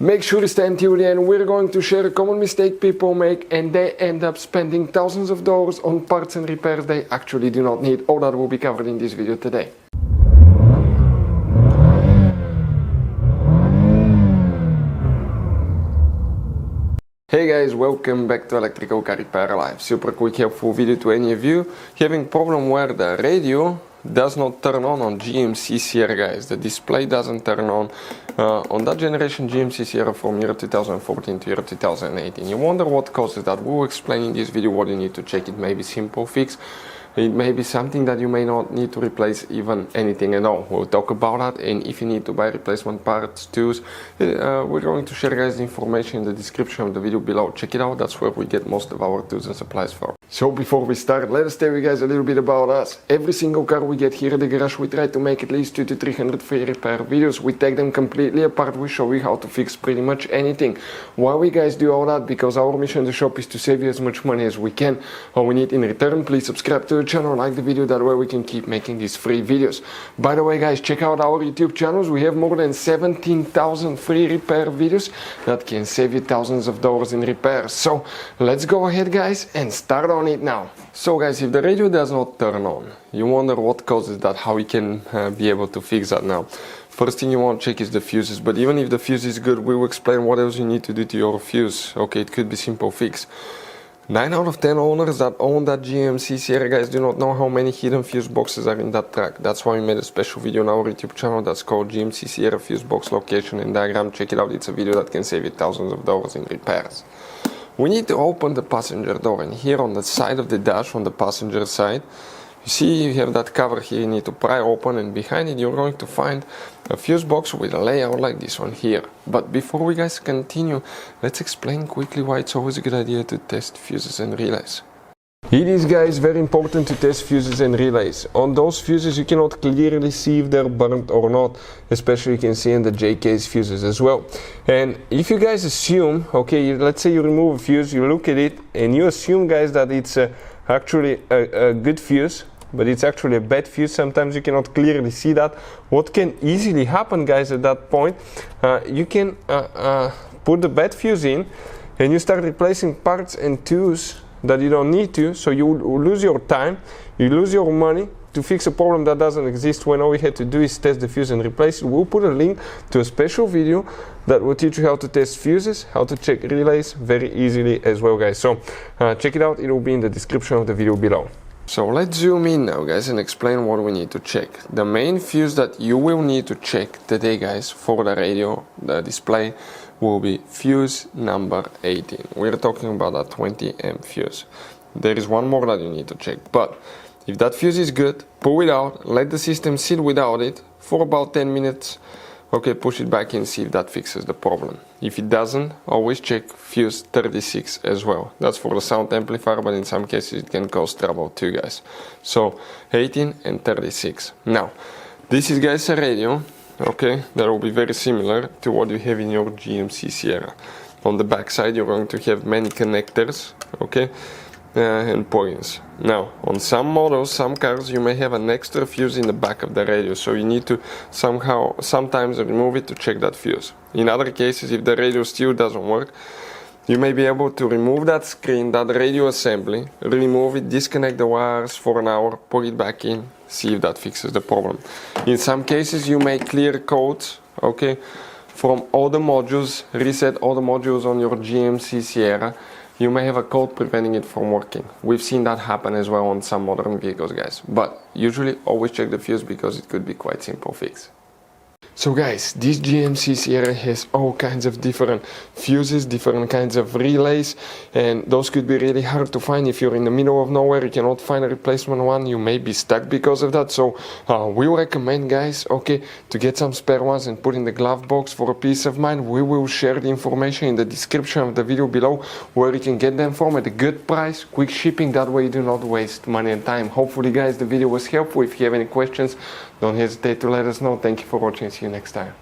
Make sure to stay until the end. We're going to share a common mistake people make and they end up spending thousands of dollars on parts and repairs they actually do not need. All that will be covered in this video today. Hey guys, welcome back to Electrical Car Repair Live. Super quick helpful video to any of you having problem where the radio does not turn on GMC Sierra, guys. The display doesn't turn on that generation GMC Sierra from year 2014 to year 2018. You wonder what causes that. We'll explain in this video what you need to check. It may be simple fix. It may be something that you may not need to replace even anything at all. We'll talk about that, and if you need to buy replacement parts, tools, we're going to share guys the information in the description of the video below. Check it out, that's where we get most of our tools and supplies from. So before we start, let us tell you guys a little bit about us. Every single car we get here at the garage, we try to make at least 200 to 300 free repair videos. We take them completely apart, we show you how to fix pretty much anything. Why we guys do all that? Because our mission in the shop is to save you as much money as we can. All we need in return, please subscribe to the channel, like the video, that way we can keep making these free videos. By the way guys, check out our YouTube channels. We have more than 17,000 free repair videos that can save you thousands of dollars in repairs. So let's go ahead guys and start on it now. So guys, if the radio does not turn on, you wonder what causes that, how we can be able to fix that now. First thing you want to check is the fuses, but even if the fuse is good, we will explain what else you need to do to your fuse. Okay, it could be simple fix. 9 out of 10 owners that own that GMC Sierra, guys, do not know how many hidden fuse boxes are in that truck. That's why we made a special video on our YouTube channel that's called GMC Sierra Fuse Box Location and Diagram. Check it out, it's a video that can save you thousands of dollars in repairs. We need to open the passenger door, and here on the side of the dash, on the passenger side, you see you have that cover here, you need to pry open, and behind it you're going to find a fuse box with a layout like this one here. But before we guys continue, let's explain quickly why it's always a good idea to test fuses and relays. It is guys very important to test fuses and relays. On those fuses you cannot clearly see if they're burnt or not, especially you can see in the J-case fuses as well. And if you guys assume, okay, let's say you remove a fuse, you look at it and you assume guys that it's actually a good fuse, but it's actually a bad fuse. Sometimes you cannot clearly see that. What can easily happen guys at that point, you can put the bad fuse in and you start replacing parts and tools that you don't need to, so you lose your time, you lose your money to fix a problem that doesn't exist, when all we had to do is test the fuse and replace it. We'll put a link to a special video that will teach you how to test fuses, how to check relays very easily as well guys. So check it out, it will be in the description of the video below. So let's zoom in now guys and explain what we need to check. The main fuse that you will need to check today guys for the radio, the display, will be fuse number 18. We're talking about a 20 amp fuse. There is one more that you need to check, but if that fuse is good, pull it out, let the system sit without it for about 10 minutes. Okay, push it back and see if that fixes the problem. If it doesn't, always check fuse 36 as well. That's for the sound amplifier, but in some cases it can cause trouble too guys. So 18 and 36. Now, this is guys a radio, okay, that will be very similar to what you have in your GMC Sierra. On the back side you're going to have many connectors, okay, and points. Now, on some models, some cars, you may have an extra fuse in the back of the radio, so you need to sometimes remove it to check that fuse. In other cases, if the radio still doesn't work, you may be able to remove that screen, that radio assembly, remove it, disconnect the wires for an hour, put it back in, see if that fixes the problem. In some cases you may clear codes, okay, from all the modules, reset all the modules on your GMC Sierra. You may have a code preventing it from working. We've seen that happen as well on some modern vehicles guys, but usually always check the fuse because it could be quite simple fix. So guys, this GMC Sierra has all kinds of different fuses, different kinds of relays, and those could be really hard to find. If you're in the middle of nowhere, you cannot find a replacement one, you may be stuck because of that. So we recommend guys, okay, to get some spare ones and put in the glove box for a peace of mind. We will share the information in the description of the video below where you can get them from at a good price, quick shipping, that way you do not waste money and time. Hopefully guys the video was helpful. If you have any questions, don't hesitate to let us know. Thank you for watching, see you next time.